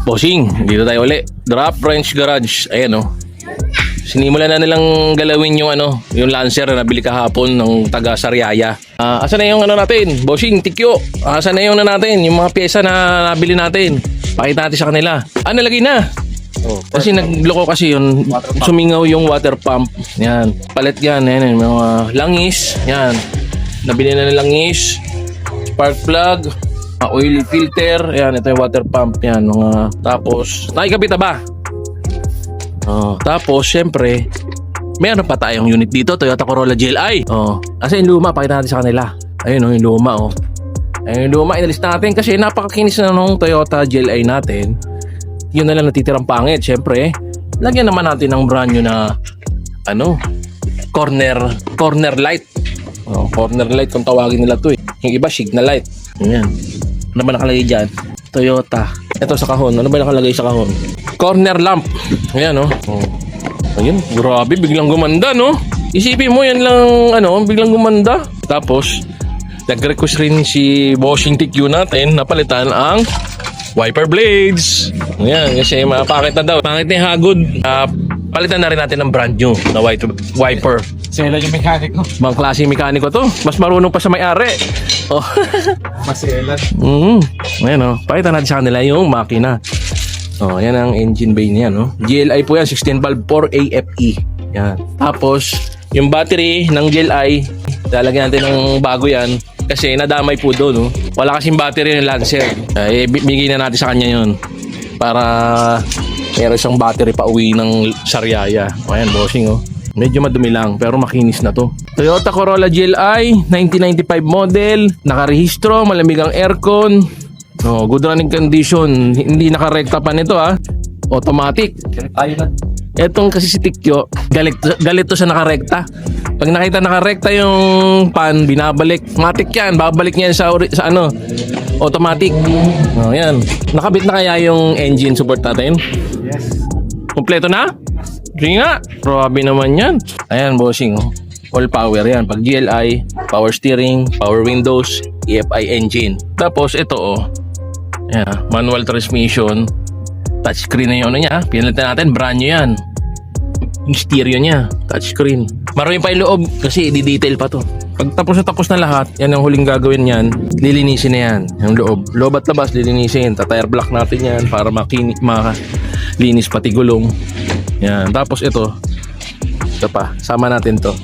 Bossing, dito tayo uli. Drop Wrench Garage. Ayan o. Sinimulan na nilang galawin yung yung Lancer na nabili kahapon ng taga Sariaya. Asan na yung natin? Bossing, tikyo. Asan na yung natin? Yung mga pyesa na nabili natin. Pakita natin sa kanila. Nalagay na. Kasi nagloko kasi yun. Sumingaw yung water pump. Yan. Palit yan. Yan. Mga langis. Yan. Nabili na ng langis. Spark plug. Oil filter. Yan. Ito yung water pump. Yan. Tapos, nakikabit na ba? Tapos, syempre, meron pa tayong unit dito. Toyota Corolla GLI. Kasi yung luma. Pakita natin sa kanila. Ayun yung luma. Ayun yung luma. Inalis natin kasi napakakinis na nung Toyota GLI natin. Yun na lang natitirang pangit. Syempre, lagyan naman natin ng brand new na corner light. Corner light kung tawagin nila to eh. Yung iba signal light. Ayan. Ano ba nakalagay dyan? Toyota. Ito sa kahon. Ano ba nakalagay sa kahon? Corner lamp. Ayan Ayun, grabe, biglang gumanda Isipin mo yan lang biglang gumanda. Tapos nag-request rin si Bossing TQ natin na palitan ang wiper blades. Ayan, kasi mapakit na daw. Pangit na yung hagod. Palitan na rin natin ng brand new na wiper. Sela yung mekaniko. Mga klaseng mekaniko to. Mas marunong pa sa may-ari. Maselan. Ayan pakita natin sa kanila yung makina. Yan ang engine bay niya GLI po yan, 16 valve 4 AFE. Yan. Tapos, yung battery ng GLI, lalagyan natin ng bago yan. Kasi nadamay po doon Wala kasing battery ng Lancer. Bigay na natin sa kanya yun. Para meron siyang battery pa uwi ng Sariaya. Ayan, Bossing Medyo madumi lang pero makinis na to. Toyota Corolla GLI 1995 model. Nakarehistro, malamig ang aircon. Good running condition. Hindi nakarekta pa nito Automatic. Etong kasi si Tikyo, galit to sa nakarekta. Pag nakita nakarekta yung pan, binabalik. Matic yan, babalik niyan sa automatic. Yan. Nakabit na kaya yung engine support natin? Yes. Kompleto na? Sige nga. Grabe naman yan. Ayan, Bossing all power yan. Pag GLI, power steering, power windows, EFI engine. Tapos ito manual transmission. Touchscreen na yung niya. Pinalitan natin, brand new yan. Yung stereo niya, touchscreen. Marami pa yung loob kasi i-detail pa to. Pag tapos na lahat, yan ang huling gagawin yan. Lilinisin na yan. Yung loob. Loob at labas, lilinisin. Tatire block natin yan para makalinis pati gulong. Yan. Tapos ito pa. Sama natin to.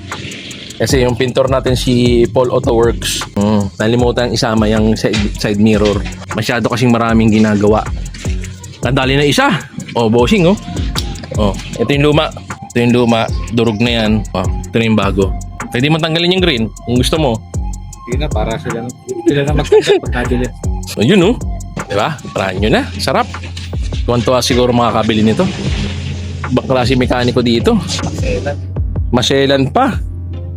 Kasi yung pintor natin si Paul Auto Works. Nalimutan isama yung side mirror. Masyado kasing maraming ginagawa. Nadali na isa. Bossing ito yung luma. Ito yung luma. Durog na yan. Ito na yung bago. Pwede mo tanggalin yung green kung gusto mo. Hindi na, para sila na magtanggal pagkadili. Yun diba? Brand nyo na. Sarap. Tuwan-tuwa siguro makakabili nito. Ibang klase mekaniko dito. Maselan. Maselan pa.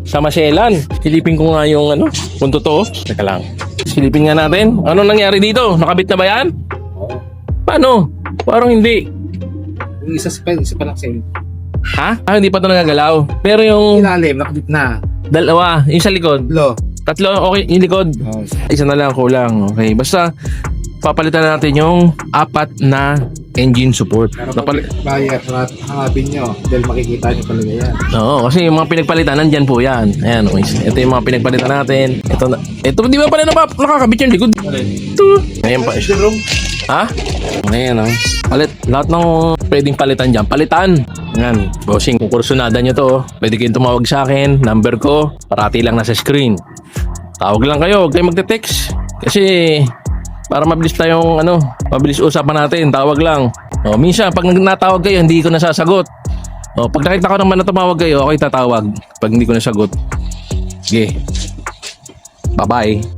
Sa Maselan. Silipin ko nga yung kung totoo. Teka lang. Silipin nga natin. Ano nangyari dito? Nakabit na ba yan? Paano? Parang hindi. Yung isa pa lang sa Hindi pa ito nagagalaw. Pero yung ilalim, nakabit na. dalawa, yung sa likod. Tatlo, okay, yung likod. Isa na lang kulang. Okay, basta papalitan na natin yung 4 na engine support. Pero buyer, hanapin nyo dahil makikita nyo talaga yan. Kasi yung mga pinagpalitan, nandyan po yan. Ayan, ito yung mga pinagpalitan natin. Ito di ba pala nakakabit yung likod? Ito. Ayan pa. Ayan palit. Lahat ng pwedeng palitan dyan, palitan. Ayan, Bossing, kung kursunada nyo to, pwede kayong tumawag sa akin. Number ko, parati lang nasa screen. Tawag lang kayo, huwag kayong magte-text. Kasi para mabilis tayong mabilis usapan natin, tawag lang. Minsan pag natawag kayo, hindi ko nasasagot. Pag nakita ko naman na tumawag kayo, ako'y tatawag. Pag hindi ko nasagot, sige. Bye-bye.